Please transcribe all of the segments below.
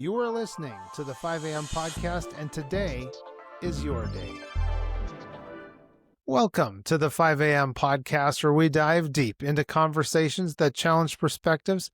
You are listening to the 5 a.m. podcast, and today is your day. Welcome to the 5 a.m. podcast, where we dive deep into conversations that challenge perspectives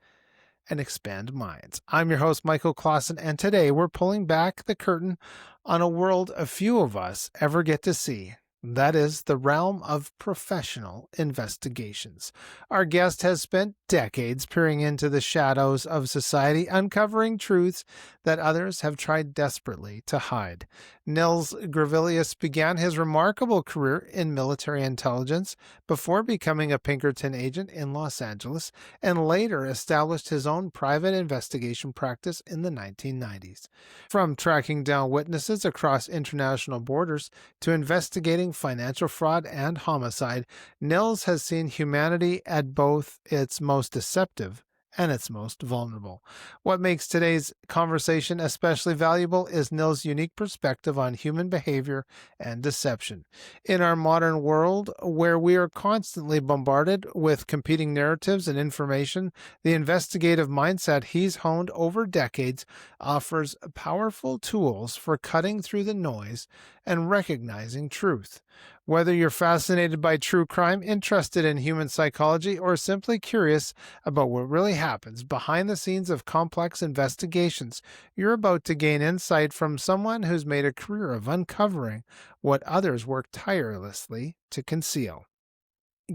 and expand minds. I'm your host, Michaelklassen, and today we're pulling back the curtain on a world a few of us ever get to see. That is the realm of professional investigations. Our guest has spent decades peering into the shadows of society, uncovering truths that others have tried desperately to hide. Nils Grevillius began his remarkable career in military intelligence before becoming a Pinkerton agent in Los Angeles, and later established his own private investigation practice in the 1990s. From tracking down witnesses across international borders to investigating financial fraud and homicide, Nils has seen humanity at both its most deceptive and its most vulnerable. What makes today's conversation especially valuable is Nils' unique perspective on human behavior and deception. In our modern world, where we are constantly bombarded with competing narratives and information, the investigative mindset he's honed over decades offers powerful tools for cutting through the noise and recognizing truth. Whether you're fascinated by true crime, interested in human psychology, or simply curious about what really happens behind the scenes of complex investigations, you're about to gain insight from someone who's made a career of uncovering what others work tirelessly to conceal.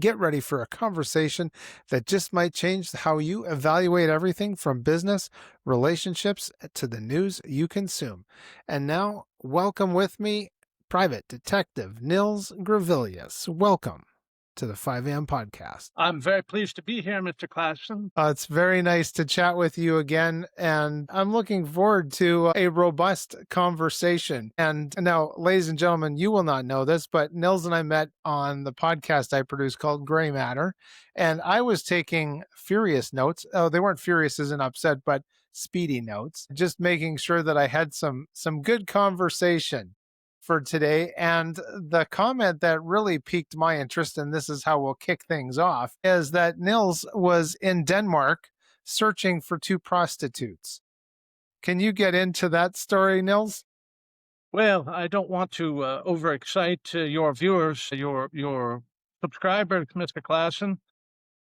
Get ready for a conversation that just might change how you evaluate everything from business, relationships, to the news you consume. And now, welcome with me, Private Detective Nils Grevillius. Welcome to the 5 a.m. podcast. I'm very pleased to be here, Mr. Klassen. It's very nice to chat with you again, and I'm looking forward to a robust conversation. And now, ladies and gentlemen, you will not know this, but Nils and I met on the podcast I produce called Gray Matter, and I was taking furious notes. Oh, they weren't furious as in upset, but speedy notes, just making sure that I had some good conversation for today. And the comment that really piqued my interest, and this is how we'll kick things off, is that Nils was in Denmark searching for two prostitutes. Can you get into that story, Nils? Well, I don't want to overexcite your viewers, your subscribers, Mr. Klassen.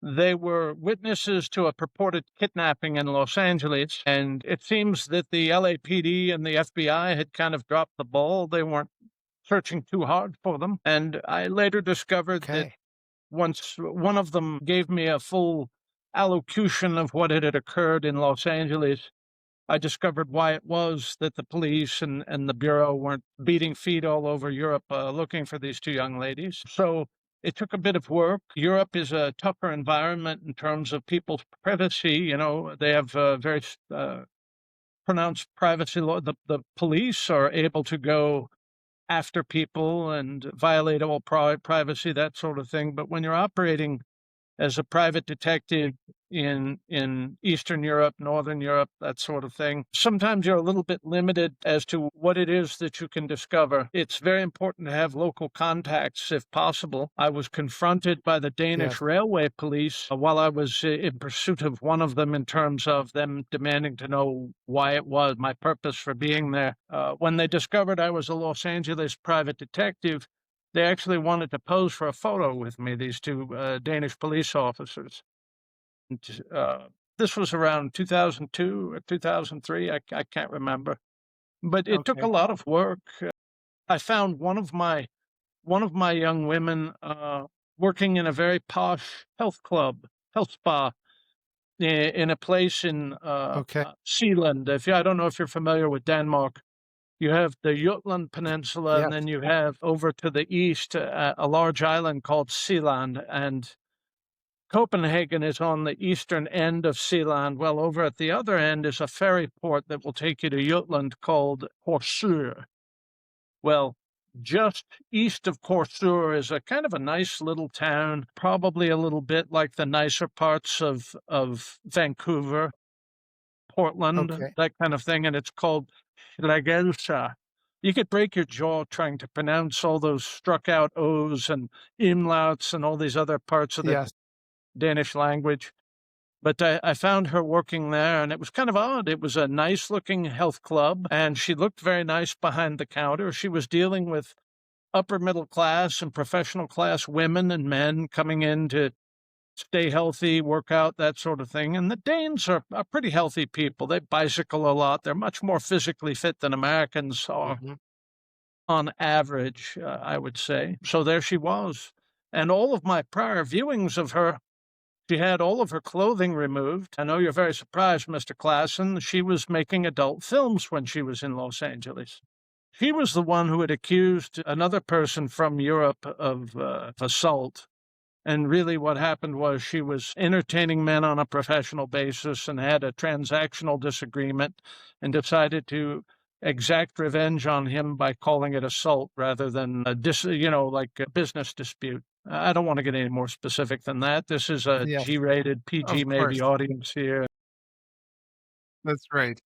They were witnesses to a purported kidnapping in Los Angeles, and it seems that the LAPD and the FBI had kind of dropped the ball. They weren't searching too hard for them. And I later discovered that once one of them gave me a full allocution of what had occurred in Los Angeles, I discovered why it was that the police and the Bureau weren't beating feet all over Europe looking for these two young ladies. So it took a bit of work. Europe is a tougher environment in terms of people's privacy. You know, they have very pronounced privacy law. The police are able to go after people and violate all privacy, that sort of thing. But when you're operating as a private detective in Eastern Europe, Northern Europe, that sort of thing, sometimes you're a little bit limited as to what it is that you can discover. It's very important to have local contacts if possible. I was confronted by the Danish railway police while I was in pursuit of one of them in terms of them demanding to know why it was, my purpose for being there. When they discovered I was a Los Angeles private detective, they actually wanted to pose for a photo with me, these two Danish police officers. And, this was around 2002 or 2003. I can't remember. But it took a lot of work. I found one of my young women working in a very posh health spa, in a place in Zealand. I don't know if you're familiar with Denmark. You have the Jutland Peninsula, and then you have over to the east a large island called Zealand, and Copenhagen is on the eastern end of Zealand. Well, over at the other end is a ferry port that will take you to Jutland called Korsør. Well, just east of Korsør is a kind of a nice little town, probably a little bit like the nicer parts of Vancouver, Portland, that kind of thing, and it's called Slagelse. You could break your jaw trying to pronounce all those struck out O's and umlauts and all these other parts of the Danish language. But I found her working there, and it was kind of odd. It was a nice-looking health club, and she looked very nice behind the counter. She was dealing with upper middle class and professional class women and men coming in to stay healthy, work out, that sort of thing. And the Danes are pretty healthy people. They bicycle a lot. They're much more physically fit than Americans are Hmm. on average, I would say. So there she was. And all of my prior viewings of her, she had all of her clothing removed. I know you're very surprised, Mr. Klassen. She was making adult films when she was in Los Angeles. She was the one who had accused another person from Europe of assault. And really what happened was she was entertaining men on a professional basis and had a transactional disagreement and decided to exact revenge on him by calling it assault rather than like a business dispute. I don't want to get any more specific than that. This is a Yes, G-rated, of PG maybe course. audience here. That's right.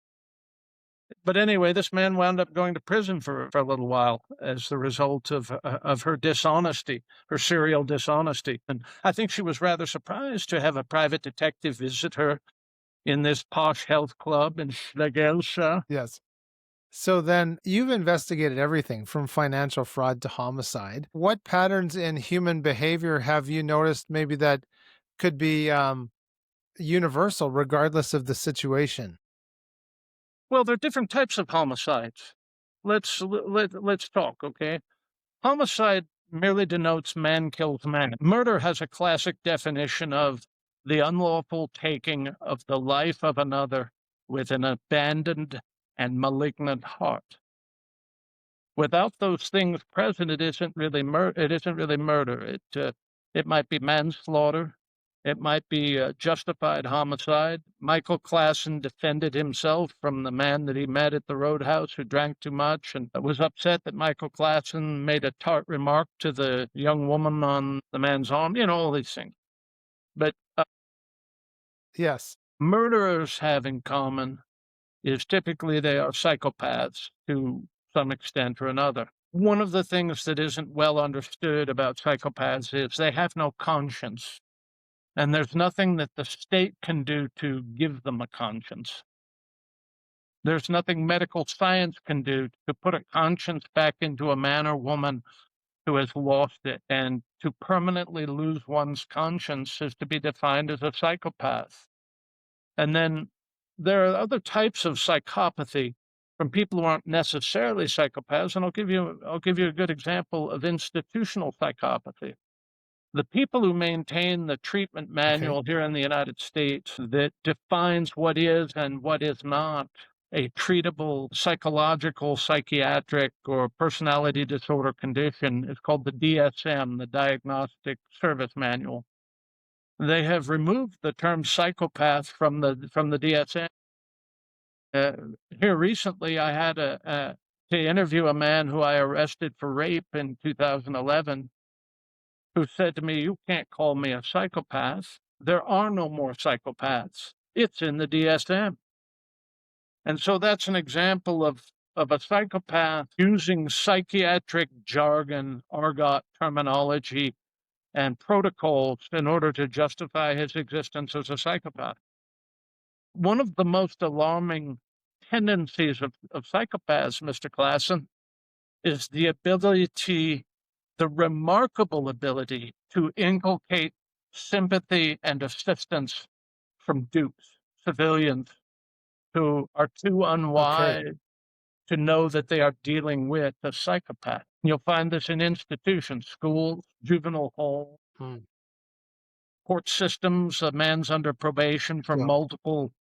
But anyway, this man wound up going to prison for a little while as the result of her dishonesty, her serial dishonesty. And I think she was rather surprised to have a private detective visit her in this posh health club in Schlegelscha. Yes. So then you've investigated everything from financial fraud to homicide. What patterns in human behavior have you noticed maybe that could be universal regardless of the situation? Well, there are different types of homicides. Let's talk, okay? Homicide merely denotes man kills man. Murder has a classic definition of the unlawful taking of the life of another with an abandoned and malignant heart. Without those things present, it isn't really murder. It might be manslaughter. It might be justified homicide. Michael Klassen defended himself from the man that he met at the roadhouse who drank too much and was upset that Michael Klassen made a tart remark to the young woman on the man's arm. You know, all these things. But Yes. murderers have in common is typically they are psychopaths to some extent or another. One of the things that isn't well understood about psychopaths is they have no conscience, and there's nothing that the state can do to give them a conscience. There's nothing medical science can do to put a conscience back into a man or woman who has lost it. And to permanently lose one's conscience is to be defined as a psychopath. And then there are other types of psychopathy from people who aren't necessarily psychopaths, and I'll give you a good example of institutional psychopathy. The people who maintain the treatment Okay. manual here in the United States that defines what is and what is not a treatable psychological, psychiatric, or personality disorder condition is called the DSM, the Diagnostic Service Manual. They have removed the term psychopath from the DSM. Here recently, I had to interview a man who I arrested for rape in 2011, who said to me, "You can't call me a psychopath. There are no more psychopaths. It's in the DSM." And so that's an example of a psychopath using psychiatric jargon, argot terminology, and protocols in order to justify his existence as a psychopath. One of the most alarming tendencies of psychopaths, Mr. Klassen, is the remarkable ability to inculcate sympathy and assistance from dupes, civilians who are too Okay. unwise to know that they are dealing with a psychopath. You'll find this in institutions, schools, juvenile halls, Mm. court systems. A man's under probation for Yeah. multiple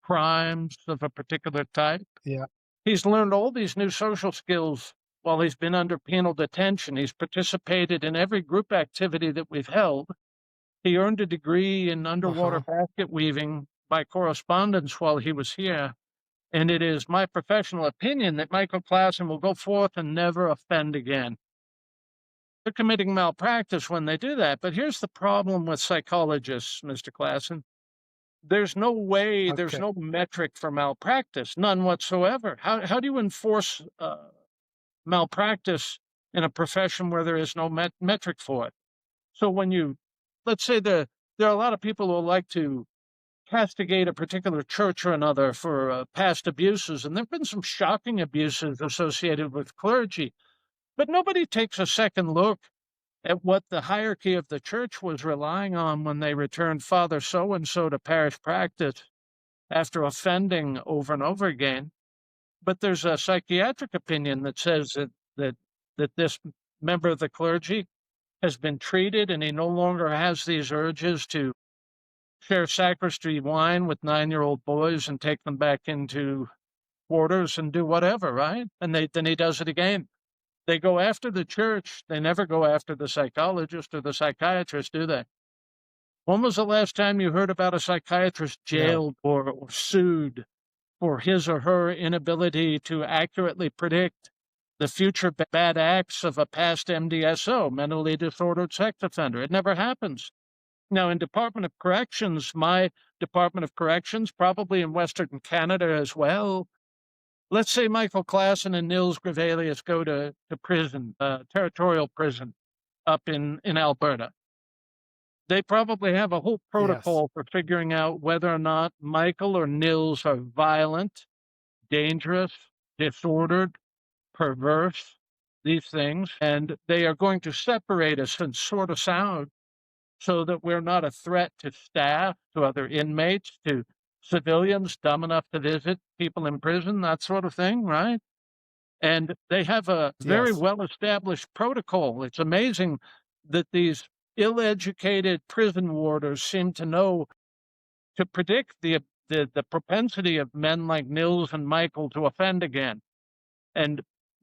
crimes of a particular type. Yeah. He's learned all these new social skills while he's been under penal detention. He's participated in every group activity that we've held. He earned a degree in underwater Uh-huh. basket weaving by correspondence while he was here. And it is my professional opinion that Michael Klassen will go forth and never offend again. They're committing malpractice when they do that. But here's the problem with psychologists, Mr. Klassen. There's no way, there's Okay. no metric for malpractice, none whatsoever. How do you enforce malpractice in a profession where there is no metric for it? So when let's say there are a lot of people who like to castigate a particular church or another for past abuses. And there have been some shocking abuses associated with clergy. But nobody takes a second look at what the hierarchy of the church was relying on when they returned Father so-and-so to parish practice after offending over and over again. But there's a psychiatric opinion that says that this member of the clergy has been treated and he no longer has these urges to share sacristy wine with 9-year-old boys and take them back into quarters and do whatever, right? And then he does it again. They go after the church. They never go after the psychologist or the psychiatrist, do they? When was the last time you heard about a psychiatrist jailed or sued for his or her inability to accurately predict the future bad acts of a past MDSO, mentally disordered sex offender? It never happens. Now, in Department of Corrections, my Department of Corrections, probably in Western Canada as well, let's say Michael Klassen and Nils Grevillius go to prison, territorial prison up in Alberta. They probably have a whole protocol for figuring out whether or not Michael or Nils are violent, dangerous, disordered, perverse, these things. And they are going to separate us and sort us out so that we're not a threat to staff, to other inmates, to civilians dumb enough to visit people in prison, that sort of thing, right? And they have a very well-established protocol. It's amazing that these ill-educated prison warders seem to know to predict the propensity of men like Nils and Michael to offend again. And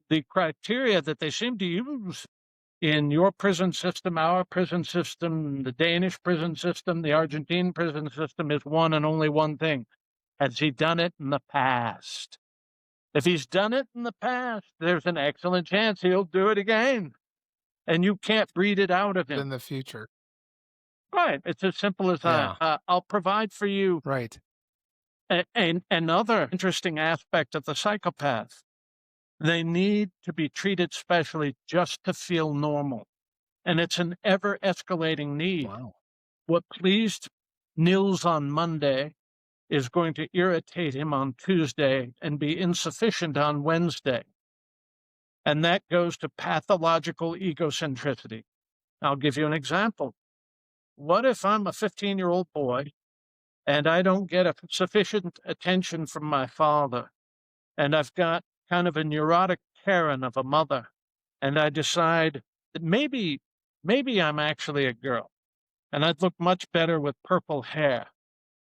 the criteria that they seem to use in your prison system, our prison system, the Danish prison system, the Argentine prison system is one and only one thing. Has he done it in the past? If he's done it in the past, there's an excellent chance he'll do it again. And you can't breed it out of him. In the future. Right. It's as simple as that. I'll provide for you another interesting aspect of the psychopath. They need to be treated specially just to feel normal. And it's an ever-escalating need. Wow. What pleased Nils on Monday is going to irritate him on Tuesday and be insufficient on Wednesday. And that goes to pathological egocentricity. I'll give you an example. What if I'm a 15-year-old boy and I don't get sufficient attention from my father, and I've got kind of a neurotic Karen of a mother, and I decide that maybe I'm actually a girl, and I'd look much better with purple hair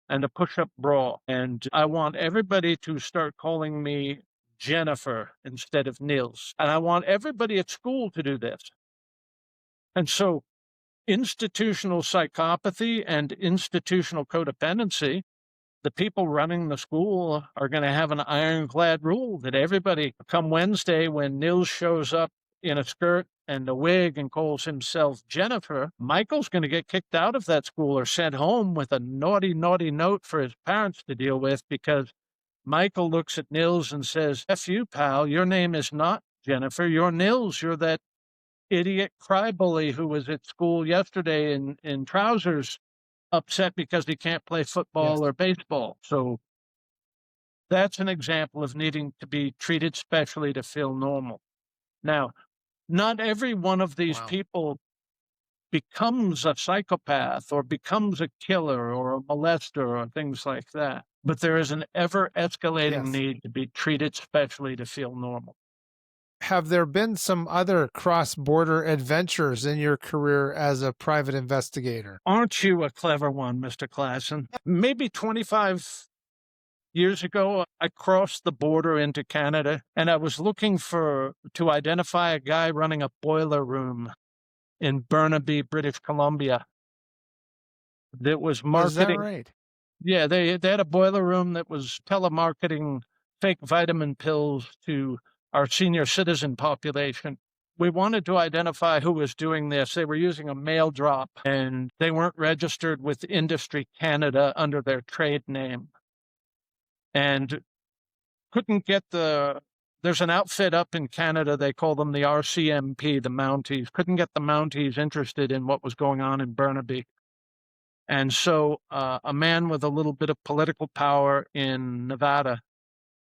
and a push-up bra, and I want everybody to start calling me Jennifer instead of Nils, and I want everybody at school to do this. And so institutional psychopathy and institutional codependency, the people running the school are going to have an ironclad rule that everybody, come Wednesday when Nils shows up in a skirt and a wig and calls himself Jennifer, Michael's going to get kicked out of that school or sent home with a naughty, naughty note for his parents to deal with, because Michael looks at Nils and says, F you, pal, your name is not Jennifer, you're Nils, you're that idiot cry-bully who was at school yesterday in trousers, upset because he can't play football or baseball. So that's an example of needing to be treated specially to feel normal. Now, not every one of these people becomes a psychopath or becomes a killer or a molester or things like that. But there is an ever-escalating need to be treated specially to feel normal. Have there been some other cross-border adventures in your career as a private investigator? Aren't you a clever one, Mr. Klassen? Maybe 25 years ago, I crossed the border into Canada, and I was looking to identify a guy running a boiler room in Burnaby, British Columbia, that was marketing. Is that right? Yeah, they had a boiler room that was telemarketing fake vitamin pills to our senior citizen population. We wanted to identify who was doing this. They were using a mail drop, and they weren't registered with Industry Canada under their trade name. And couldn't get there's an outfit up in Canada, they call them the RCMP, the Mounties. Couldn't get the Mounties interested in what was going on in Burnaby. And so a man with a little bit of political power in Nevada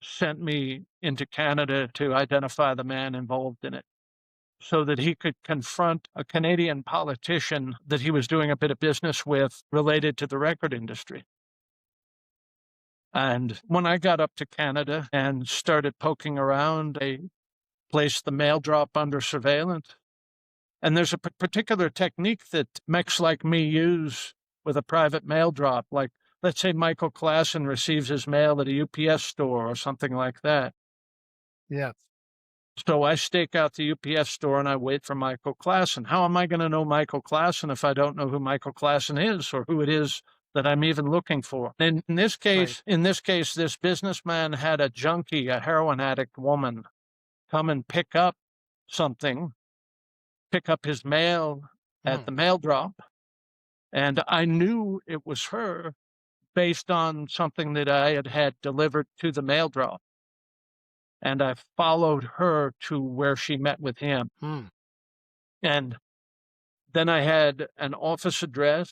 sent me into Canada to identify the man involved in it so that he could confront a Canadian politician that he was doing a bit of business with related to the record industry. And when I got up to Canada and started poking around, I placed the mail drop under surveillance. And there's a particular technique that mechs like me use with a private mail drop. Like, let's say Michael Klassen receives his mail at a UPS store or something like that. Yes. So I stake out the UPS store and I wait for Michael Klassen. How am I going to know Michael Klassen if I don't know who Michael Klassen is or who it is that I'm even looking for? In this case, this businessman had a junkie, a heroin addict woman, come and pick up his mail at the mail drop. And I knew it was her based on something that I had delivered to the mail drop. And I followed her to where she met with him. And then I had an office address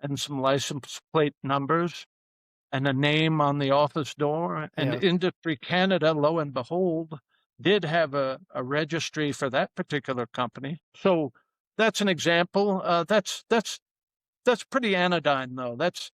and some license plate numbers and a name on the office door. And Industry Canada, lo and behold, did have a registry for that particular company. So that's an example. That's pretty anodyne, though. That's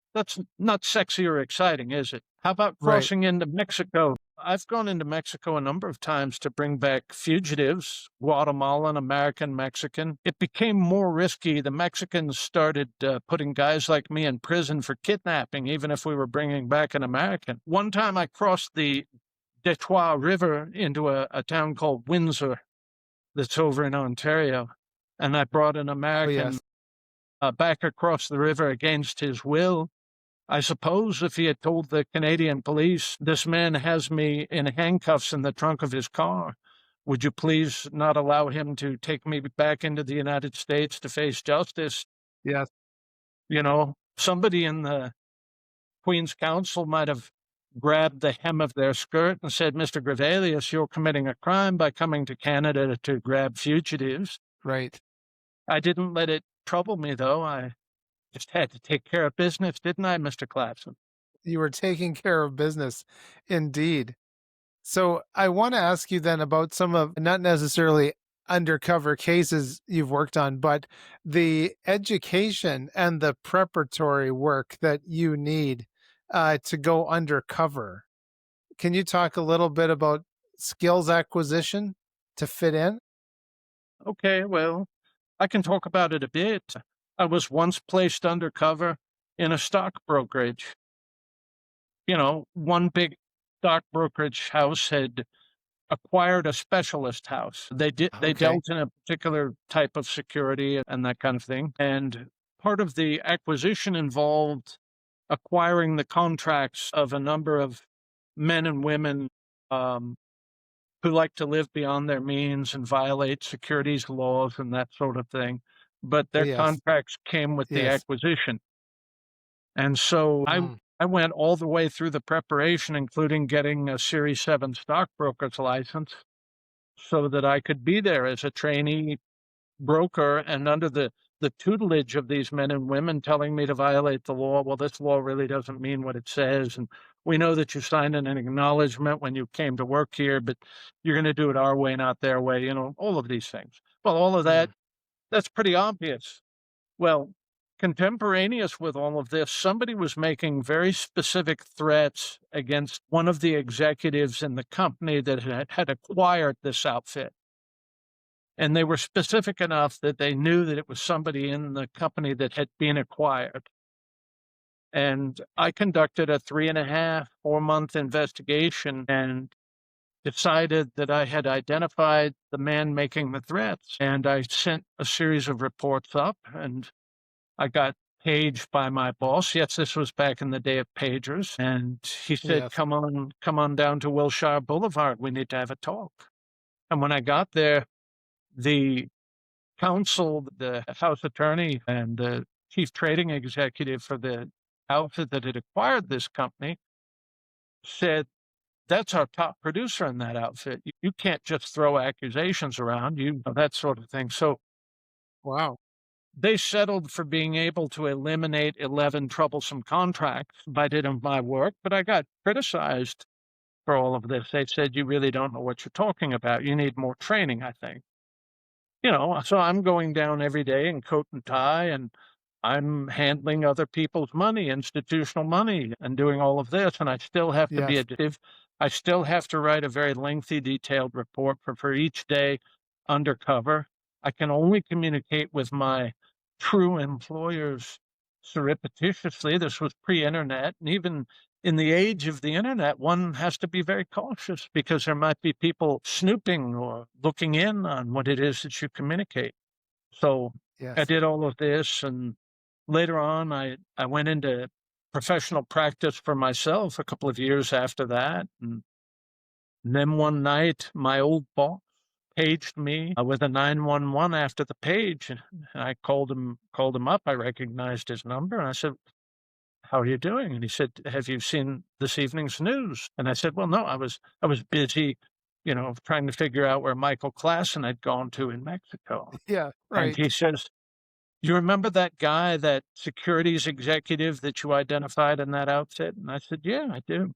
not sexy or exciting, is it? How about crossing into Mexico? I've gone into Mexico a number of times to bring back fugitives, Guatemalan, American, Mexican. It became more risky. The Mexicans started putting guys like me in prison for kidnapping, even if we were bringing back an American. One time I crossed the Detroit River into a town called Windsor that's over in Ontario, and I brought an American back across the river against his will. I suppose if he had told the Canadian police, this man has me in handcuffs in the trunk of his car, would you please not allow him to take me back into the United States to face justice? Yes. You know, somebody in the Queen's Counsel might have grabbed the hem of their skirt and said, Mr. Grevillius, you're committing a crime by coming to Canada to grab fugitives. Right. I didn't let it trouble me, though. I just had to take care of business, didn't I, Mr. Klassen? You were taking care of business, indeed. So I want to ask you then about some of, not necessarily undercover cases you've worked on, but the education and the preparatory work that you need to go undercover. Can you talk a little bit about skills acquisition to fit in? Okay, well, I can talk about it a bit. I was once placed undercover in a stock brokerage. You know, one big stock brokerage house had acquired a specialist house. They dealt in a particular type of security and that kind of thing. And part of the acquisition involved acquiring the contracts of a number of men and women who like to live beyond their means and violate securities laws and that sort of thing. But their contracts came with the acquisition. And so I went all the way through the preparation, including getting a Series 7 stockbroker's license so that I could be there as a trainee broker and under the tutelage of these men and women telling me to violate the law. Well, this law really doesn't mean what it says. And we know that you signed an acknowledgement when you came to work here, but you're going to do it our way, not their way, you know, all of these things. Well, all of that, that's pretty obvious. Well, contemporaneous with all of this, somebody was making very specific threats against one of the executives in the company that had acquired this outfit. And they were specific enough that they knew that it was somebody in the company that had been acquired. And I conducted a 3.5, 4-month investigation and decided that I had identified the man making the threats. And I sent a series of reports up and I got paged by my boss. Yes, this was back in the day of pagers. And he said, come on down to Wilshire Boulevard. We need to have a talk. And when I got there, the counsel, the house attorney, and the chief trading executive for the outfit that had acquired this company said, that's our top producer in that outfit. You can't just throw accusations around, you know, that sort of thing. So they settled for being able to eliminate 11 troublesome contracts by doing my work, but I got criticized for all of this. They said, "You really don't know what you're talking about. You need more training, I think." So I'm going down every day in coat and tie, and I'm handling other people's money, institutional money, and doing all of this, and I still have to be Yes. a detective. I still have to write a very lengthy, detailed report for each day undercover. I can only communicate with my true employers surreptitiously. This was pre-internet, and even in the age of the internet, one has to be very cautious because there might be people snooping or looking in on what it is that you communicate. So I Yes. did all of this, and later on, I went into professional practice for myself a couple of years after that. And then one night, my old boss paged me with a 911 after the page, and I called him up. I recognized his number, and I said, "How are you doing?" And he said, "Have you seen this evening's news?" And I said, "Well, no, I was busy, trying to figure out where Michael Klassen had gone to in Mexico." Yeah. And Right. he says, "You remember that guy, that securities executive that you identified in that outfit?" And I said, "Yeah, I do."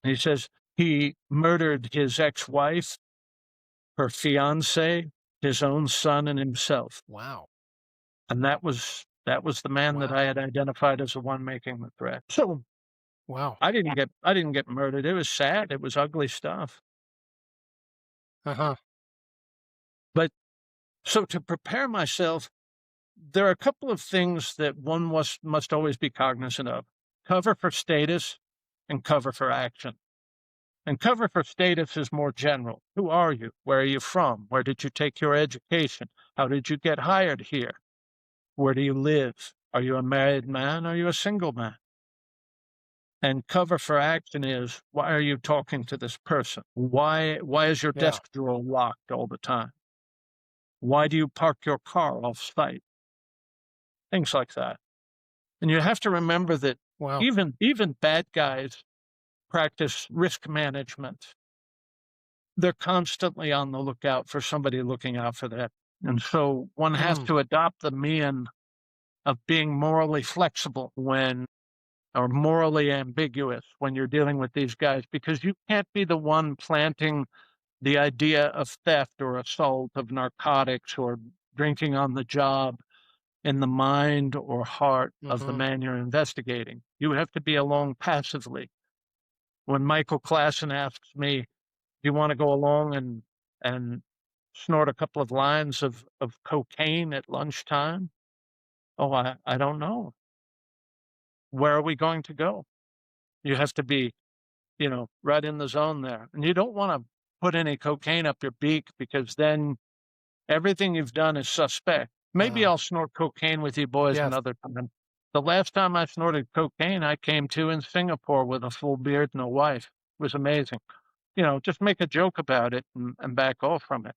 And he says, "He murdered his ex-wife, her fiance, his own son, and himself." Wow. And that was the man that Wow. I had identified as the one making the threat. So Wow. I didn't get murdered. It was sad. It was ugly stuff. Uh-huh. But so to prepare myself, there are a couple of things that one must always be cognizant of. Cover for status and cover for action. And cover for status is more general. Who are you? Where are you from? Where did you take your education? How did you get hired here? Where do you live? Are you a married man? Are you a single man? And cover for action is, why are you talking to this person? Why is your Yeah. desk drawer locked all the time? Why do you park your car off site? Things like that. And you have to remember that Wow. even bad guys practice risk management. They're constantly on the lookout for somebody looking out for that. And so one has Mm. to adopt the mien of being morally flexible or morally ambiguous when you're dealing with these guys, because you can't be the one planting the idea of theft or assault, of narcotics or drinking on the job in the mind or heart of the Mhm. man you're investigating. You have to be along passively. When Michael Klassen asks me, "Do you want to go along and snort a couple of lines of cocaine at lunchtime?" Oh, I don't know. Where are we going to go? You have to be, right in the zone there. And you don't want to put any cocaine up your beak, because then everything you've done is suspect. Maybe Uh, I'll snort cocaine with you boys yes. another time. The last time I snorted cocaine, I came to in Singapore with a full beard and a wife. It was amazing. Just make a joke about it and back off from it.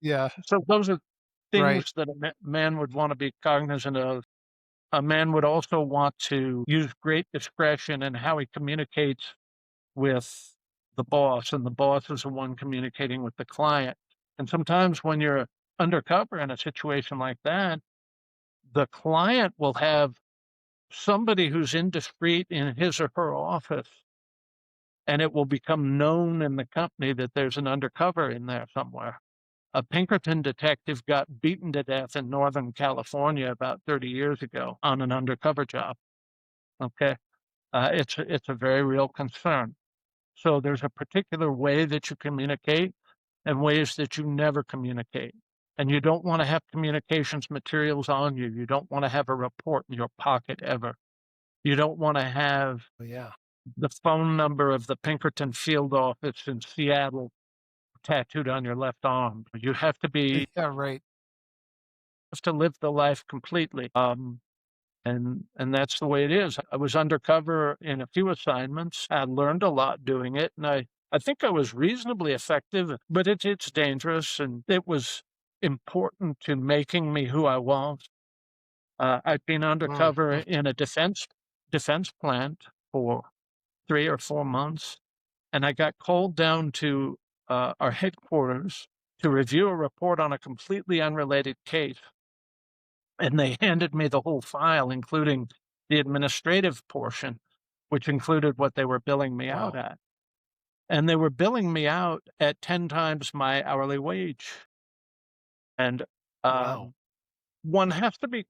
Yeah. So those are Right. things that a man would want to be cognizant of. A man would also want to use great discretion in how he communicates with the boss, and the boss is the one communicating with the client. And sometimes when you're undercover in a situation like that, the client will have somebody who's indiscreet in his or her office, and it will become known in the company that there's an undercover in there somewhere. A Pinkerton detective got beaten to death in Northern California about 30 years ago on an undercover job. Okay. It's a very real concern. So there's a particular way that you communicate and ways that you never communicate. And you don't want to have communications materials on you. You don't want to have a report in your pocket ever. You don't want to have Oh, yeah. the phone number of the Pinkerton field office in Seattle tattooed on your left arm. You Yeah. Right. have to live the life completely. And that's the way it is. I was undercover in a few assignments. I learned a lot doing it, and I think I was reasonably effective, but it's dangerous, and it was important to making me who I was. I'd been undercover Mhm. in a defense plant for 3 or 4 months, and I got called down to our headquarters to review a report on a completely unrelated case. and they handed me the whole file, including the administrative portion, which included what they were billing me out Wow. at. And they were billing me out at 10 times my hourly wage. And Wow. um, one has to be,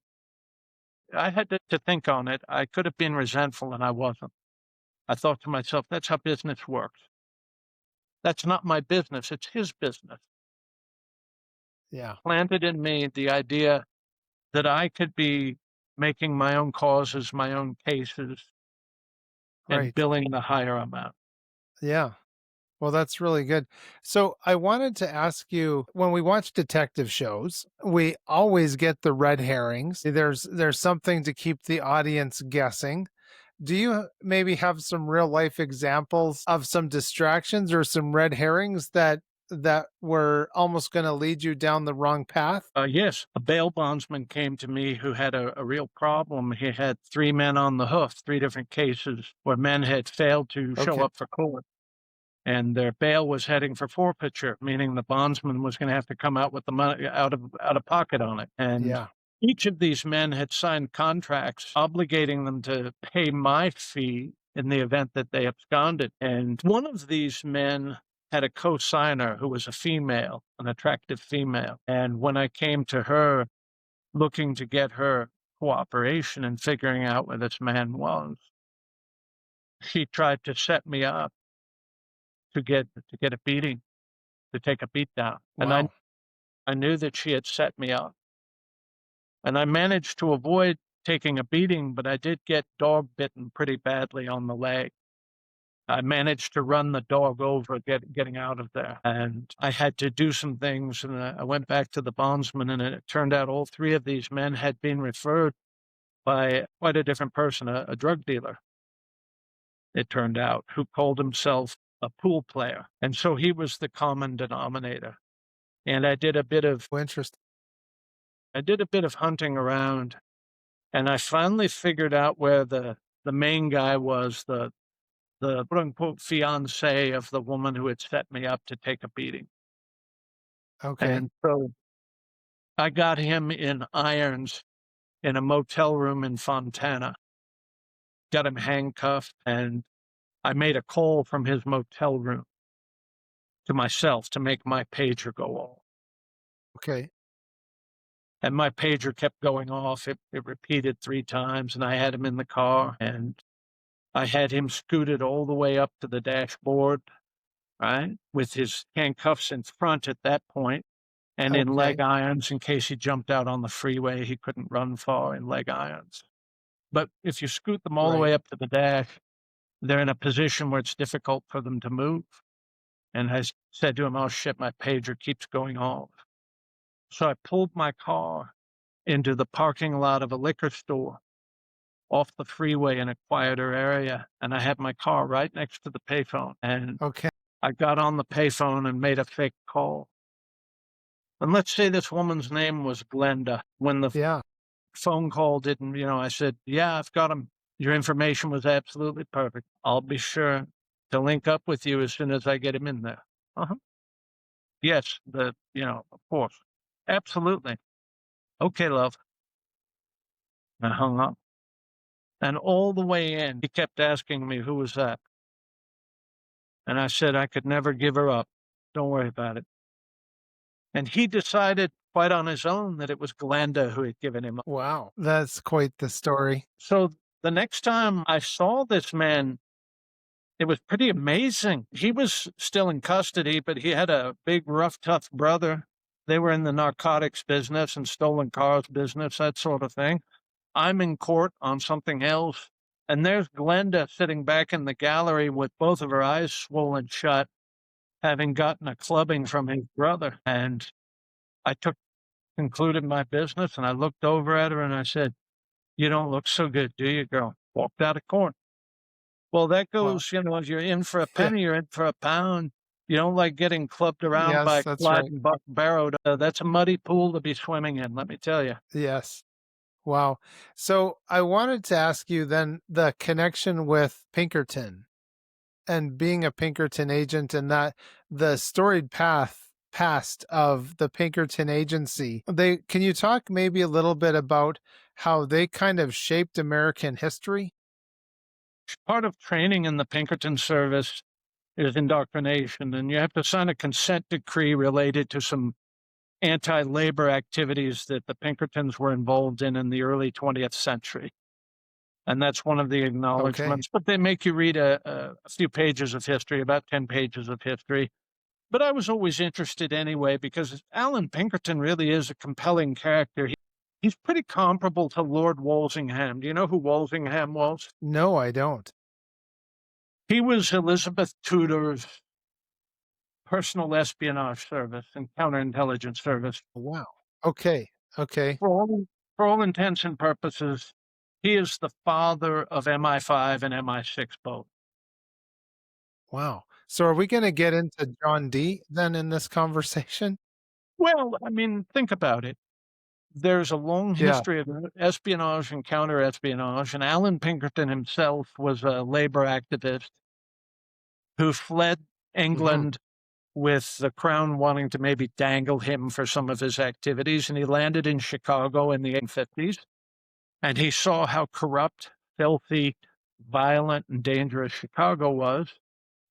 I had to think on it. I could have been resentful, and I wasn't. I thought to myself, that's how business works. That's not my business, it's his business. Yeah. Planted in me the idea that I could be making my own causes, my own cases, and Right. billing the higher amount. Yeah. Well, that's really good. So I wanted to ask you, when we watch detective shows, we always get the red herrings. There's something to keep the audience guessing. Do you maybe have some real life examples of some distractions or some red herrings that were almost going to lead you down the wrong path? Yes, a bail bondsman came to me who had a real problem. He had three men on the hoof, three different cases where men had failed to show Okay. up for court, and their bail was heading for forfeiture, meaning the bondsman was going to have to come out with the money out of pocket on it. And Yeah. each of these men had signed contracts obligating them to pay my fee in the event that they absconded. And one of these men had a co-signer who was a female, an attractive female. And when I came to her looking to get her cooperation and figuring out where this man was, she tried to set me up to get a beating, to take a beat down. And I Wow. I knew that she had set me up. And I managed to avoid taking a beating, but I did get dog bitten pretty badly on the leg. I managed to run the dog over, getting out of there. And I had to do some things. And I went back to the bondsman, and it turned out all three of these men had been referred by quite a different person, a drug dealer, it turned out, who called himself a pool player. And so he was the common denominator. And Interesting. I did a bit of hunting around, and I finally figured out where the main guy was, the quote unquote fiance of the woman who had set me up to take a beating. Okay. And so I got him in irons in a motel room in Fontana, got him handcuffed, and I made a call from his motel room to myself to make my pager go off. Okay. And my pager kept going off. It repeated 3 times, and I had him in the car, and I had him scooted all the way up to the dashboard, right, with his handcuffs in front at that point, and in leg Okay. irons in case he jumped out on the freeway. He couldn't run far in leg irons. But if you scoot them all the Right. way up to the dash, they're in a position where it's difficult for them to move. And I said to him, "Oh shit, my pager keeps going off." So I pulled my car into the parking lot of a liquor store off the freeway in a quieter area, and I had my car right next to the payphone. And Okay. I got on the payphone and made a fake call. And let's say this woman's name was Glenda. When the Yeah. phone call didn't, I said, "Yeah, I've got him. Your information was absolutely perfect. I'll be sure to link up with you as soon as I get him in there." Uh-huh. Yes, of course. Absolutely. Okay, love. And I hung up. And all the way in, he kept asking me, "Who was that?" And I said I could never give her up. Don't worry about it. And he decided quite on his own that it was Glenda who had given him up. Wow. That's quite the story. So the next time I saw this man, it was pretty amazing. He was still in custody, but he had a big, rough, tough brother. They were in the narcotics business and stolen cars business, that sort of thing. I'm in court on something else. And there's Glenda sitting back in the gallery with both of her eyes swollen shut, having gotten a clubbing from his brother. And I concluded my business, and I looked over at her and I said, "You don't look so good, do you, girl?" Walked out of court. Well, that Wow. goes, if you're in for a Yeah. penny, you're in for a pound. You don't like getting clubbed around Yes, by that's Clyde right. and Buck Barrow. That's a muddy pool to be swimming in, let me tell you. Yes. Wow. So I wanted to ask you then the connection with Pinkerton and being a Pinkerton agent and that the storied path past of the Pinkerton agency. Can you talk maybe a little bit about how they kind of shaped American history? Part of training in the Pinkerton service is indoctrination, and you have to sign a consent decree related to some anti-labor activities that the Pinkertons were involved in the early 20th century. And that's one of the Okay. acknowledgments. But they make you read a few pages of history, about 10 pages of history. But I was always interested anyway, because Alan Pinkerton really is a compelling character. He's pretty comparable to Lord Walsingham. Do you know who Walsingham was? No, I don't. He was Elizabeth Tudor's personal espionage service and counterintelligence service. Wow. Okay. Okay. For all intents and purposes, he is the father of MI5 and MI6 both. Wow. So are we going to get into John D then in this conversation? Well, I mean, think about it. There's a long Yeah. history of espionage and counterespionage, and Alan Pinkerton himself was a labor activist who fled Hmm. England with the crown wanting to maybe dangle him for some of his activities, and he landed in Chicago in the 1850s, and he saw how corrupt, filthy, violent, and dangerous Chicago was,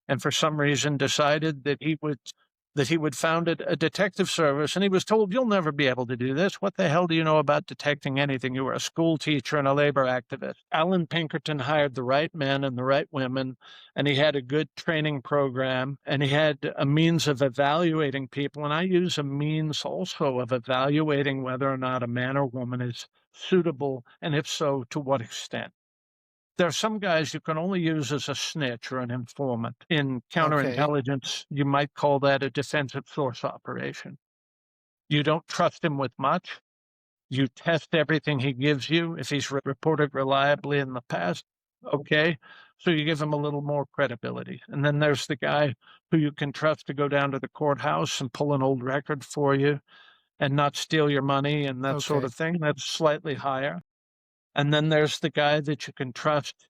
and for some reason decided that he would found a detective service. And he was told, "You'll never be able to do this. What the hell do you know about detecting anything? You were a school teacher and a labor activist." Alan Pinkerton hired the right men and the right women, and he had a good training program, and he had a means of evaluating people. And I use a means also of evaluating whether or not a man or woman is suitable, and if so, to what extent. There are some guys you can only use as a snitch or an informant. In Okay. counterintelligence, you might call that a defensive source operation. You don't trust him with much. You test everything he gives you. If he's reported reliably in the past, okay. So you give him a little more credibility. And then there's the guy who you can trust to go down to the courthouse and pull an old record for you and not steal your money and that sort Okay. of thing. That's slightly higher. And then there's the guy that you can trust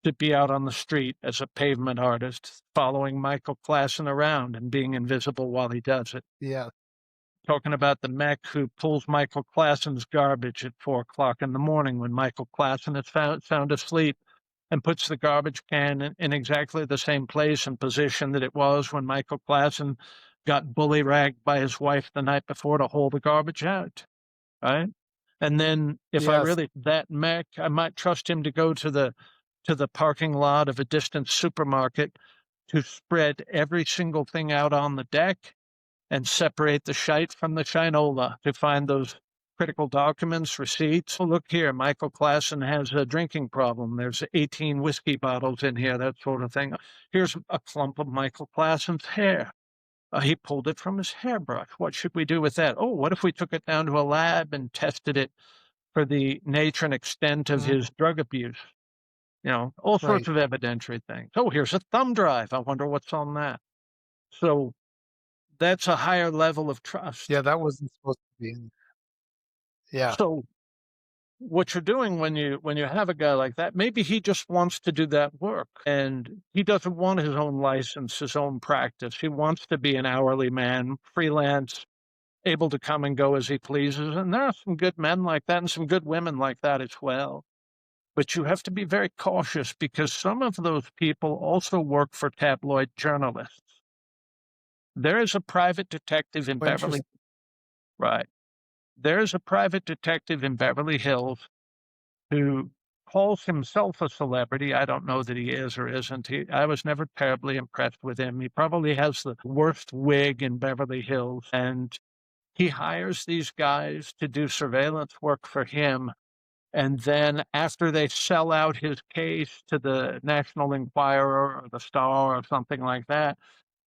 to be out on the street as a pavement artist, following Michael Klassen around and being invisible while he does it. Yeah. Talking about the mech who pulls Michael Klassen's garbage at 4 o'clock in the morning when Michael Klassen is sound asleep, and puts the garbage can in exactly the same place and position that it was when Michael Klassen got bully-ragged by his wife the night before to haul the garbage out, right? And then if I Yes. really that mech, I might trust him to go to the parking lot of a distant supermarket to spread every single thing out on the deck and separate the shite from the shinola to find those critical documents, receipts. Oh, look here, Michael Klassen has a drinking problem. There's 18 whiskey bottles in here, that sort of thing. Here's a clump of Michael Klassen's hair. He pulled it from his hairbrush. What should we do with that? Oh, what if we took it down to a lab and tested it for the nature and extent of Mm, his drug abuse? All sorts right. of evidentiary things. Oh, here's a thumb drive. I wonder what's on that. So that's a higher level of Yeah, trust. that wasn't supposed to be in. Yeah. So what you're doing when you have a guy like that, maybe he just wants to do that work and he doesn't want his own license, his own practice. He wants to be an hourly man, freelance, able to come and go as he pleases. And there are some good men like that and some good women like that as well. But you have to be very cautious because some of those people also work for tabloid journalists. There is a private detective in Beverly, Interesting. right? There is a private detective in Beverly Hills who calls himself a celebrity. I don't know that he is or isn't. I was never terribly impressed with him. He probably has the worst wig in Beverly Hills, and he hires these guys to do surveillance work for him. And then after they sell out his case to the National Enquirer or the Star or something like that,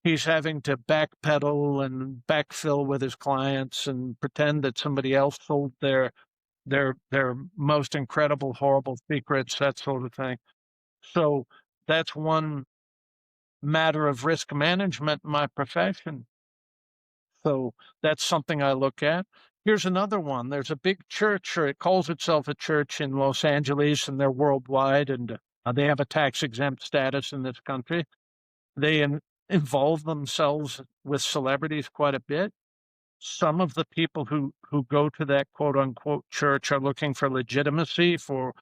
he's having to backpedal and backfill with his clients and pretend that somebody else sold their most incredible, horrible secrets, that sort of thing. So that's one matter of risk management in my profession. So that's something I look at. Here's another one. There's a big church, or it calls itself a church in Los Angeles, and they're worldwide, and they have a tax exempt status in this country. They involve themselves with celebrities quite a bit. Some of the people who go to that quote unquote church are looking for legitimacy, for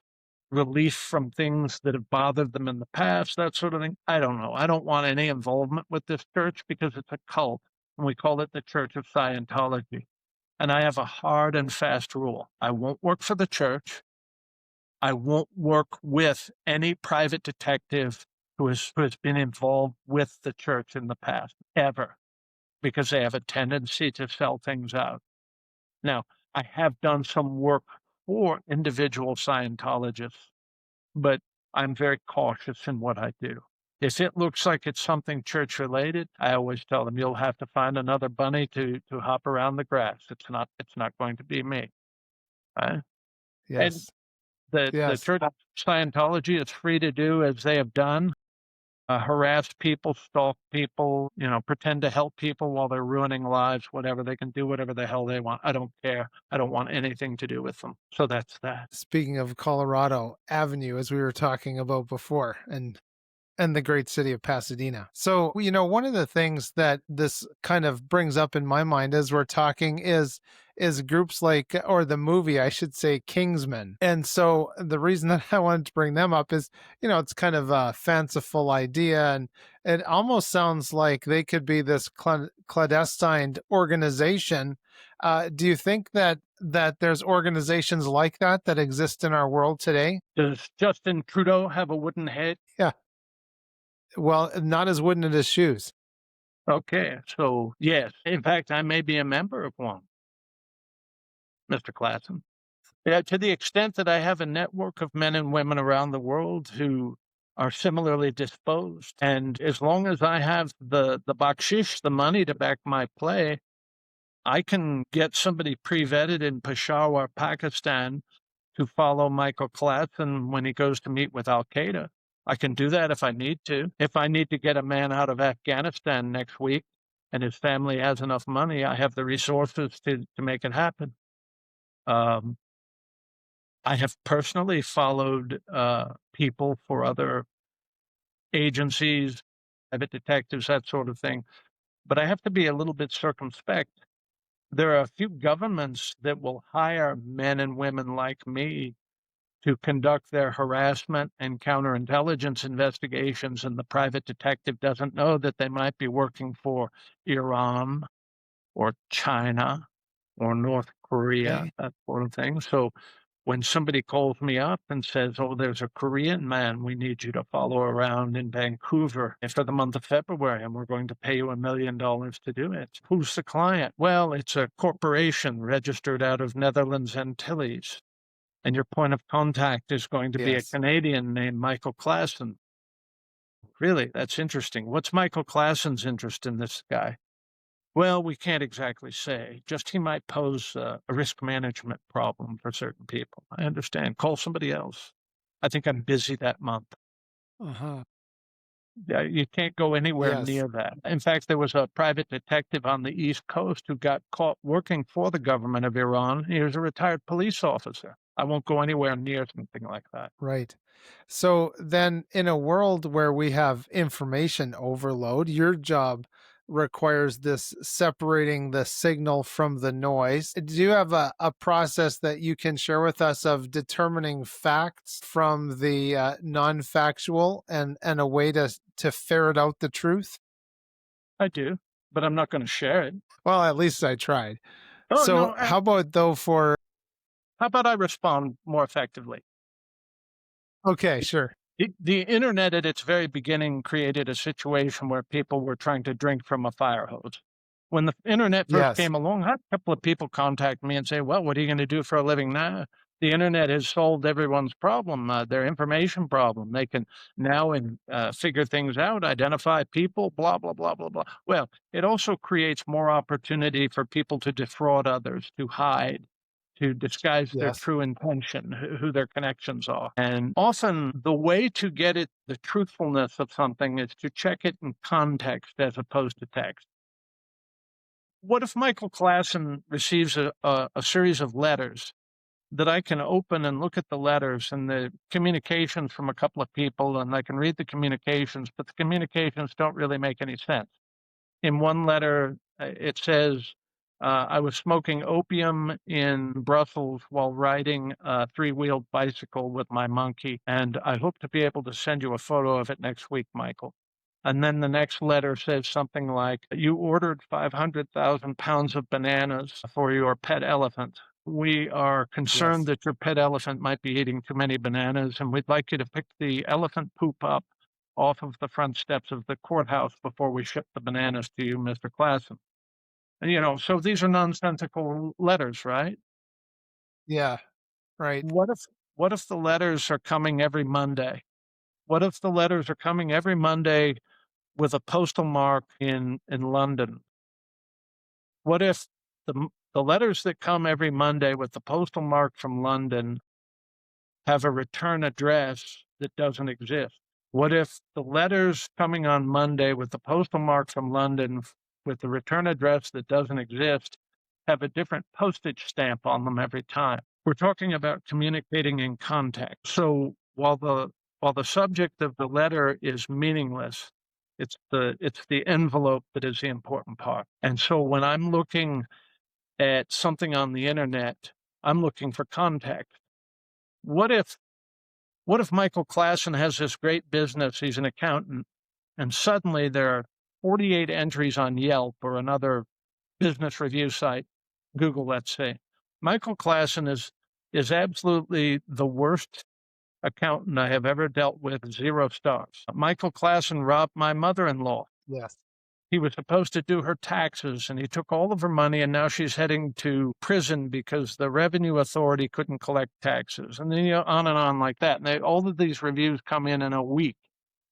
relief from things that have bothered them in the past, that sort of thing. I don't know. I don't want any involvement with this church because it's a cult, and we call it the Church of Scientology. And I have a hard and fast rule. I won't work for the church. I won't work with any private detective who has been involved with the church in the past, ever, because they have a tendency to sell things out. Now, I have done some work for individual Scientologists, but I'm very cautious in what I do. If it looks like it's something church related, I always tell them you'll have to find another bunny to hop around the grass. It's not going to be me. Right? And Yes. the Yes. Church of Scientology is free to do as they have done. Harass people, stalk people, pretend to help people while they're ruining lives, whatever. They can do whatever the hell they want. I don't care. I don't want anything to do with them. So that's that. Speaking of Colorado Avenue, as we were talking about before, and the great city of Pasadena. So, one of the things that this kind of brings up in my mind as we're talking is groups like, or the movie, I should say, Kingsman. And so the reason that I wanted to bring them up is, it's kind of a fanciful idea, and it almost sounds like they could be this clandestine organization. Do you think that there's organizations like that exist in our world today? Does Justin Trudeau have a wooden head? Yeah. Well, not as wooden as his shoes. Okay, so yes. In fact, I may be a member of one, Mr. Klassen. Yeah, to the extent that I have a network of men and women around the world who are similarly disposed. And as long as I have the bakshish, the money to back my play, I can get somebody pre-vetted in Peshawar, Pakistan, to follow Michael Klassen when he goes to meet with Al-Qaeda. I can do that if I need to. If I need to get a man out of Afghanistan next week and his family has enough money, I have the resources to make it happen. I have personally followed people for other agencies, private detectives, that sort of thing. But I have to be a little bit circumspect. There are a few governments that will hire men and women like me to conduct their harassment and counterintelligence investigations, and the private detective doesn't know that they might be working for Iran or China or North Korea, Okay. that sort of thing. So when somebody calls me up and says, "Oh, there's a Korean man we need you to follow around in Vancouver for the month of February, and we're going to pay you $1 million to do it." Who's the client? Well, it's a corporation registered out of Netherlands Antilles, and your point of contact is going to be a Yes. Canadian named Michael Klassen. Really? That's interesting. What's Michael Klassen's interest in this guy? Well, we can't exactly say. Just he might pose a risk management problem for certain people. I understand. Call somebody else. I think I'm busy that month. Uh-huh. Yeah, you can't go anywhere Yes. near that. In fact, there was a private detective on the East Coast who got caught working for the government of Iran. He was a retired police officer. I won't go anywhere near something like that. Right. So then, in a world where we have information overload, your job requires this separating the signal from the noise. Do you have a process that you can share with us of determining facts from the non-factual, and a way to ferret out the truth? I do, but I'm not going to share it. Well, at least I tried. Oh, So no. how about though for How about I respond more effectively? okay, sure. The internet at its very beginning created a situation where people were trying to drink from a fire hose. When the internet first Yes. came along, I had a couple of people contact me and say, "Well, what are you going to do for a living now?" The internet has solved everyone's problem, their information problem. They can now figure things out, identify people, blah, blah, blah, blah, blah. Well, it also creates more opportunity for people to defraud others, to hide, to disguise their Yes. true intention, who their connections are. And often the way to get it, the truthfulness of something, is to check it in context as opposed to text. What if Michael Klassen receives a series of letters that I can open and look at the letters and the communications from a couple of people, and I can read the communications, but the communications don't really make any sense. In one letter, it says, I was smoking opium in Brussels while riding a three-wheeled bicycle with my monkey, and I hope to be able to send you a photo of it next week, Michael. And then the next letter says something like, you ordered 500,000 pounds of bananas for your pet elephant. We are concerned Yes. that your pet elephant might be eating too many bananas, and we'd like you to pick the elephant poop up off of the front steps of the courthouse before we ship the bananas to you, Mr. Klassen. And, so these are nonsensical letters, right? Yeah. Right. What if what if the letters are coming every Monday? What if the letters are coming every Monday with a postal mark in London? What if the letters that come every Monday with the postal mark from London have a return address that doesn't exist? What if the letters coming on Monday with the postal mark from London with the return address that doesn't exist have a different postage stamp on them every time? We're talking about communicating in context. So while the subject of the letter is meaningless, it's the envelope that is the important part. And so when I'm looking at something on the internet, I'm looking for context. What if what if Michael Klassen has this great business, he's an accountant, and suddenly there are 48 entries on Yelp or another business review site, Google, let's say. Michael Klassen is absolutely the worst accountant I have ever dealt with, 0 stars. Michael Klassen robbed my mother-in-law. Yes. He was supposed to do her taxes, and he took all of her money, and now she's heading to prison because the revenue authority couldn't collect taxes. And then, on and on like that. And all of these reviews come in a week.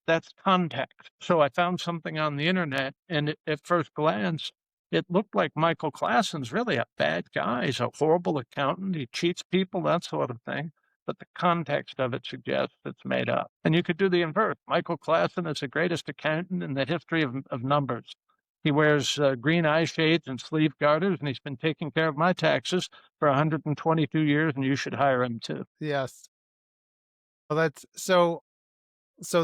That's context. So I found something on the internet, and at first glance, it looked like Michael Klassen's really a bad guy. He's a horrible accountant. He cheats people, that sort of thing. But the context of it suggests it's made up. And you could do the inverse. Michael Klassen is the greatest accountant in the history of numbers. He wears green eye shades and sleeve garters, and he's been taking care of my taxes for 122 years, and you should hire him too. Yes. Well, that's so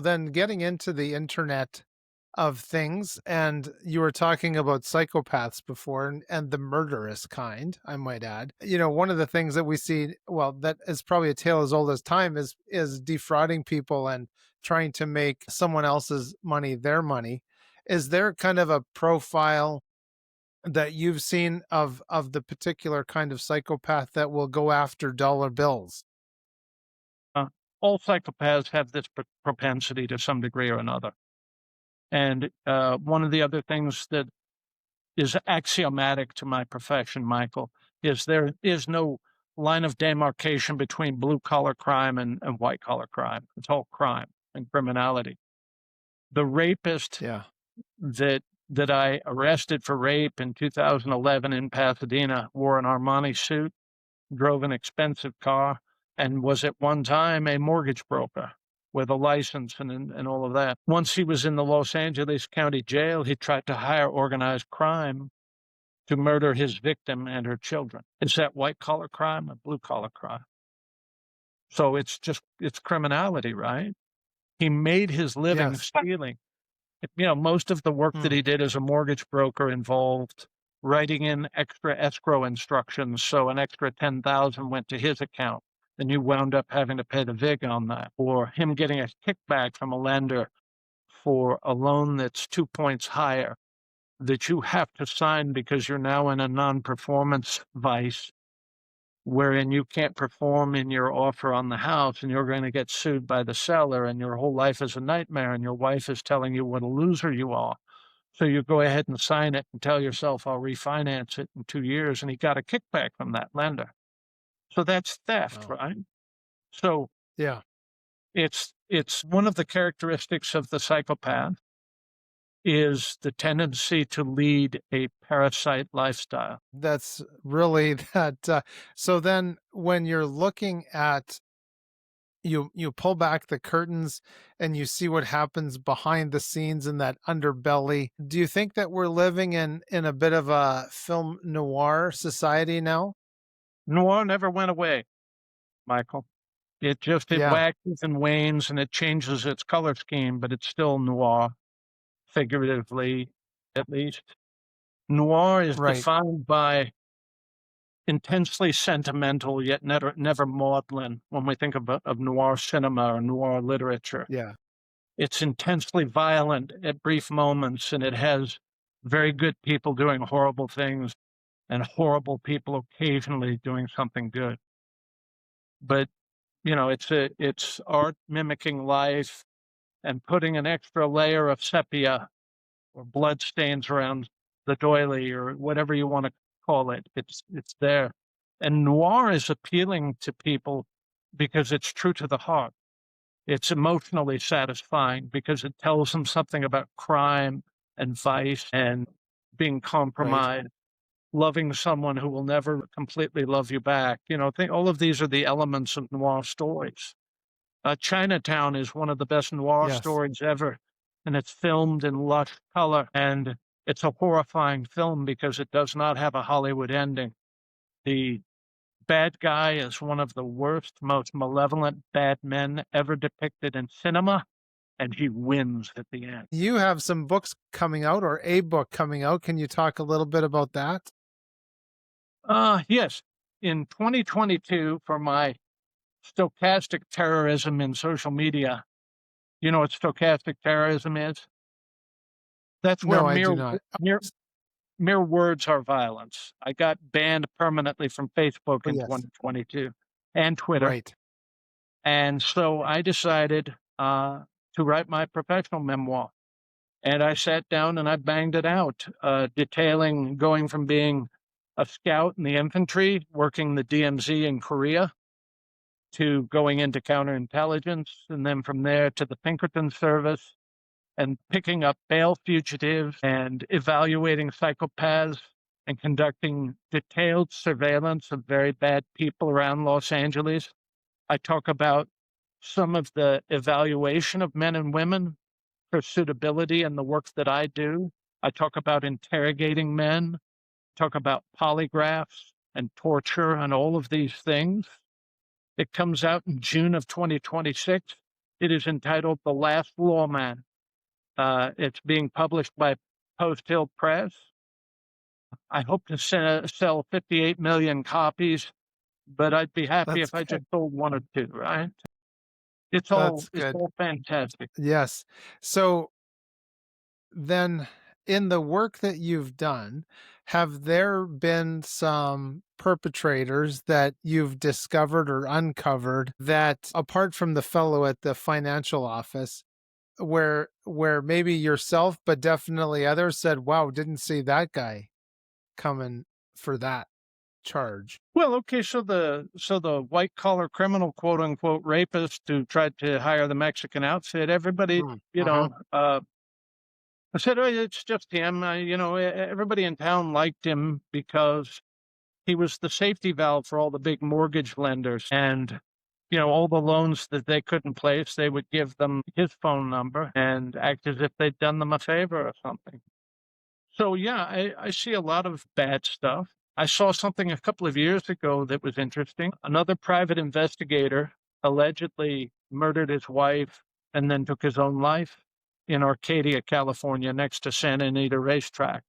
then getting into the internet of things, and you were talking about psychopaths before, and the murderous kind, I might add. One of the things that we see, well, that is probably a tale as old as time, is defrauding people and trying to make someone else's money their money. Is there kind of a profile that you've seen of the particular kind of psychopath that will go after dollar bills? Uh, all psychopaths have this propensity to some degree or another. And one of the other things that is axiomatic to my profession, Michael, is there is no line of demarcation between blue-collar crime and white-collar crime. It's all crime and criminality. The rapist Yeah. that I arrested for rape in 2011 in Pasadena wore an Armani suit, drove an expensive car, and was at one time a mortgage broker with a license and all of that. Once he was in the Los Angeles County Jail, he tried to hire organized crime to murder his victim and her children. Is that white-collar crime or blue-collar crime? So it's criminality, right? He made his living Yes. stealing. Most of the work that Hmm. he did as a mortgage broker involved writing in extra escrow instructions, so an extra 10,000 went to his account, and you wound up having to pay the vig on that, or him getting a kickback from a lender for a loan that's 2 points higher that you have to sign because you're now in a non-performance vice wherein you can't perform in your offer on the house and you're going to get sued by the seller and your whole life is a nightmare and your wife is telling you what a loser you are. So you go ahead and sign it and tell yourself, I'll refinance it in 2 years. And he got a kickback from that lender. So that's theft, Wow. right? So Yeah. it's one of the characteristics of the psychopath is the tendency to lead a parasite lifestyle. That's really that. So then, when you're looking at you pull back the curtains and you see what happens behind the scenes in that underbelly. Do you think that we're living in a bit of a film noir society now? Noir never went away. Michael. It Yeah, waxes and wanes and it changes its color scheme, but it's still noir, figuratively, at least. Noir is right. defined by intensely sentimental, yet never maudlin when we think of noir cinema or noir literature. Yeah, It's intensely violent at brief moments, and it has very good people doing horrible things and horrible people occasionally doing something good. But, it's art mimicking life and putting an extra layer of sepia or blood stains around the doily or whatever you want to call it. It's there. And noir is appealing to people because it's true to the heart. It's emotionally satisfying because it tells them something about crime and vice and being right. compromised, loving someone who will never completely love you back. All of these are the elements of noir stories. Chinatown is one of the best noir Yes. stories ever, and it's filmed in lush color. And it's a horrifying film because it does not have a Hollywood ending. The bad guy is one of the worst, most malevolent bad men ever depicted in cinema, and he wins at the end. You have some books coming out or a book coming out. Can you talk a little bit about that? Yes. In 2022, for my stochastic terrorism in social media, you know what stochastic terrorism is? That's where No, I do not. mere words are violence. I got banned permanently from Facebook Oh, in yes. 2022 and Twitter. Right. And so I decided to write my professional memoir. And I sat down and I banged it out, detailing going from being a scout in the infantry, working the DMZ in Korea, to going into counterintelligence, and then from there to the Pinkerton service, and picking up bail fugitives and evaluating psychopaths and conducting detailed surveillance of very bad people around Los Angeles. I talk about some of the evaluation of men and women for suitability in the work that I do. I talk about interrogating men, talk about polygraphs and torture and all of these things. It comes out in June of 2026. It is entitled The Last Lawman. It's being published by Post Hill Press. I hope to sell 58 million copies, but I'd be happy That's if I just good. sold one or two, right? It's all That's it's good. all fantastic. Yes. So then in the work that you've done, have there been some perpetrators that you've discovered or uncovered that apart from the fellow at the financial office where maybe yourself but definitely others said, "Wow, didn't see that guy coming for that charge." Well, okay, so the white collar criminal, quote unquote, rapist who tried to hire the Mexican outfit, everybody, Mm, mhm. I said, oh, it's just him. Everybody in town liked him because he was the safety valve for all the big mortgage lenders. And, all the loans that they couldn't place, they would give them his phone number and act as if they'd done them a favor or something. So, yeah, I see a lot of bad stuff. I saw something a couple of years ago that was interesting. Another private investigator allegedly murdered his wife and then took his own life in Arcadia, California, next to Santa Anita Racetrack.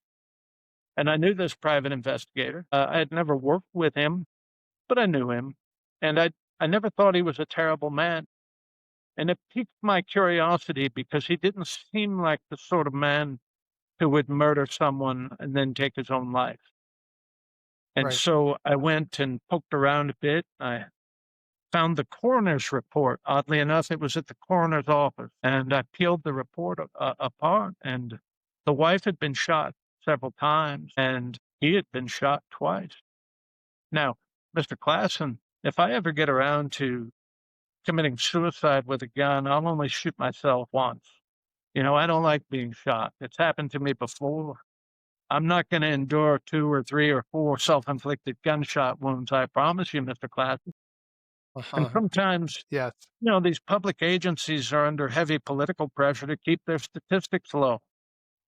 And I knew this private investigator. I had never worked with him, but I knew him. And I never thought he was a terrible man. And it piqued my curiosity because he didn't seem like the sort of man who would murder someone and then take his own life. And Right. so I went and poked around a bit. I found the coroner's report. Oddly enough, it was at the coroner's office. And I peeled the report apart. And the wife had been shot several times, and he had been shot twice. Now, Mr. Klassen, if I ever get around to committing suicide with a gun, I'll only shoot myself once. I don't like being shot. It's happened to me before. I'm not going to endure 2 or 3 or 4 self-inflicted gunshot wounds, I promise you, Mr. Klassen. And Uh-huh. sometimes, Yes. these public agencies are under heavy political pressure to keep their statistics low.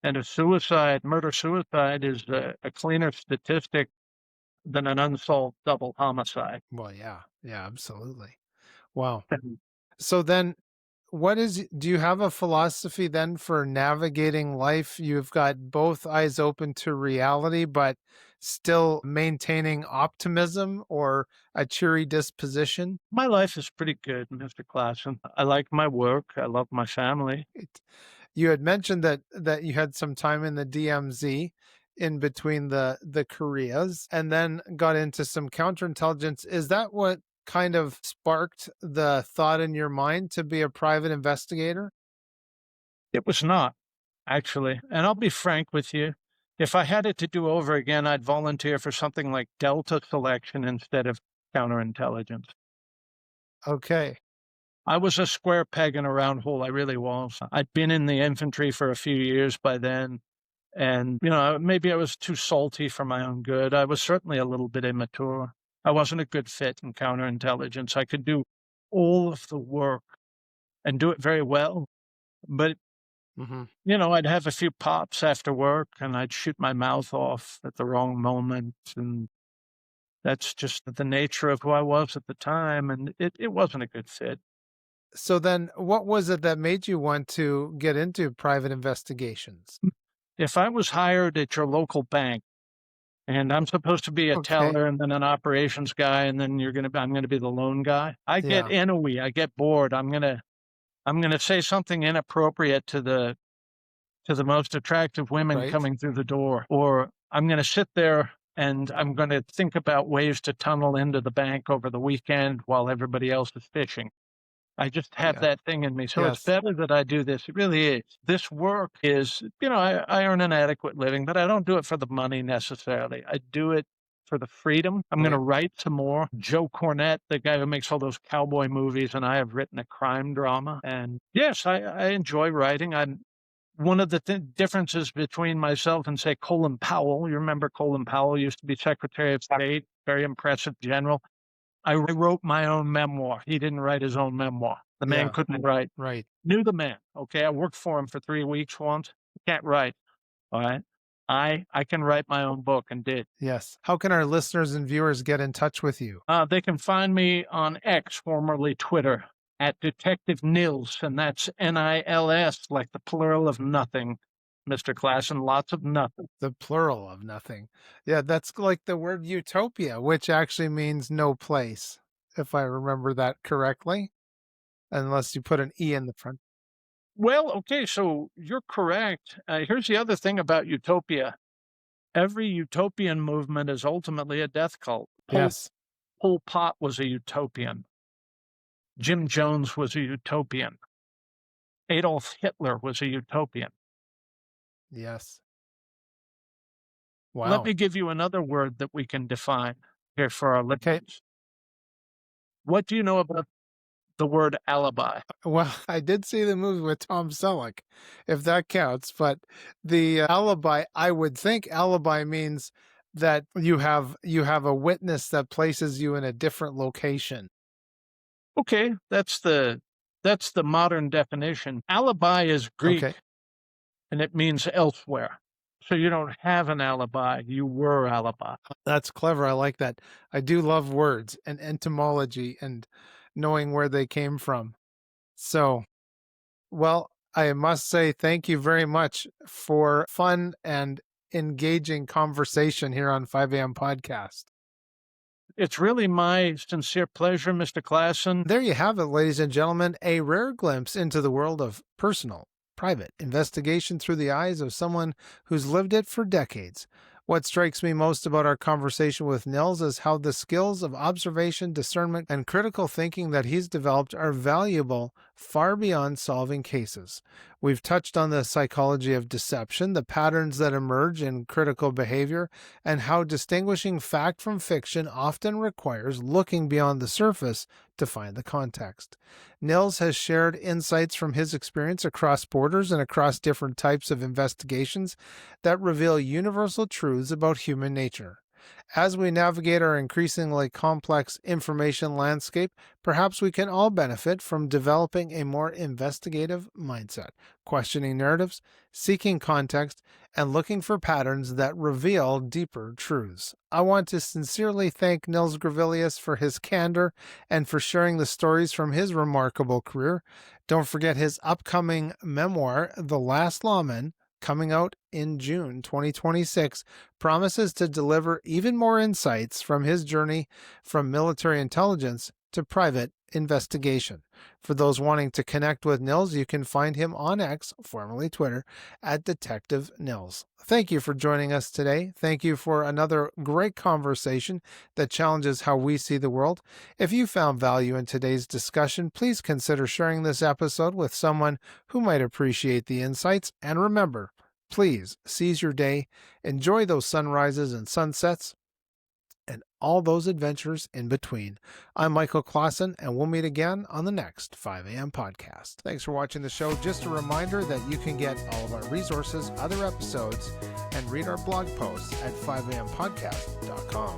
And murder-suicide is a cleaner statistic than an unsolved double homicide. Well, yeah. Yeah, absolutely. Wow. So then do you have a philosophy then for navigating life? You've got both eyes open to reality, but still maintaining optimism or a cheery disposition? My life is pretty good, Mr. Klassen. I like my work. I love my family. You had mentioned that you had some time in the DMZ in between the Koreas and then got into some counterintelligence. Is that what kind of sparked the thought in your mind to be a private investigator? It was not, actually. And I'll be frank with you. If I had it to do over again, I'd volunteer for something like Delta selection instead of counterintelligence. Okay. I was a square peg in a round hole. I really was. I'd been in the infantry for a few years by then. And, maybe I was too salty for my own good. I was certainly a little bit immature. I wasn't a good fit in counterintelligence. I could do all of the work and do it very well. But, Hmm. I'd have a few pops after work and I'd shoot my mouth off at the wrong moment. And that's just the nature of who I was at the time. And it wasn't a good fit. So then what was it that made you want to get into private investigations? If I was hired at your local bank and I'm supposed to be a Okay. teller and then an operations guy, and then I'm gonna be the loan guy, I get Yeah. ennuy, I get bored. I'm gonna say something inappropriate to the most attractive women Right. coming through the door, or I'm gonna sit there and I'm gonna think about ways to tunnel into the bank over the weekend while everybody else is fishing. I just have Yeah. that thing in me. So it's Yes. better that I do this. It really is. This work is, I earn an adequate living, but I don't do it for the money necessarily. I do it for the freedom. I'm going to Right. write some more. Joe Cornett, the guy who makes all those cowboy movies, and I have written a crime drama. And yes, I enjoy writing. I'm one of the differences between myself and, say, Colin Powell. You remember Colin Powell used to be Secretary of State, very impressive general. I wrote my own memoir. He didn't write his own memoir. The man Yeah. couldn't write. Right. Knew the man, okay? I worked for him for 3 weeks once. Can't write, all right? I can write my own book and did. Yes. How can our listeners and viewers get in touch with you? They can find me on X, formerly Twitter, at Detective Nils, and that's Nils, like the plural of nothing, Mr. Klassen, lots of nothing. The plural of nothing. Yeah, that's like the word utopia, which actually means no place, if I remember that correctly, unless you put an E in the front. Well, okay, so you're correct. Here's the other thing about utopia. Every utopian movement is ultimately a death cult. Yes. Pol Pot was a utopian. Jim Jones was a utopian. Adolf Hitler was a utopian. Yes. Let Wow. me give you another word that we can define here for our Okay. listeners. What do you know about the word alibi? Well, I did see the movie with Tom Selleck, if that counts, but the alibi, I would think alibi means that you have a witness that places you in a different location. Okay, that's the modern definition. Alibi is Greek Okay. and it means elsewhere. So you don't have an alibi, you were alibi. That's clever. I like that. I do love words and etymology and knowing where they came from. So, well, I must say thank you very much for fun and engaging conversation here on 5 a.m. podcast. It's really my sincere pleasure, Mr. Klassen. There you have it, ladies and gentlemen, a rare glimpse into the world of personal, private investigation through the eyes of someone who's lived it for decades. What strikes me most about our conversation with Nils is how the skills of observation, discernment, and critical thinking that he's developed are valuable far beyond solving cases. We've touched on the psychology of deception, the patterns that emerge in critical behavior, and how distinguishing fact from fiction often requires looking beyond the surface to find the context. Nils has shared insights from his experience across borders and across different types of investigations that reveal universal truths about human nature. As we navigate our increasingly complex information landscape, perhaps we can all benefit from developing a more investigative mindset, questioning narratives, seeking context, and looking for patterns that reveal deeper truths. I want to sincerely thank Nils Grevillius for his candor and for sharing the stories from his remarkable career. Don't forget his upcoming memoir, The Last Lawman, coming out in June 2026, promises to deliver even more insights from his journey from military intelligence to private investigation. For those wanting to connect with Nils, you can find him on X, formerly Twitter, at Detective Nils. Thank you for joining us today. Thank you for another great conversation that challenges how we see the world. If you found value in today's discussion, please consider sharing this episode with someone who might appreciate the insights. And remember, please seize your day, enjoy those sunrises and sunsets, and all those adventures in between. I'm michaelklassen, and we'll meet again on the next 5 a.m. podcast. Thanks for watching the show. Just a reminder that you can get all of our resources, other episodes, and read our blog posts at 5ampodcast.com.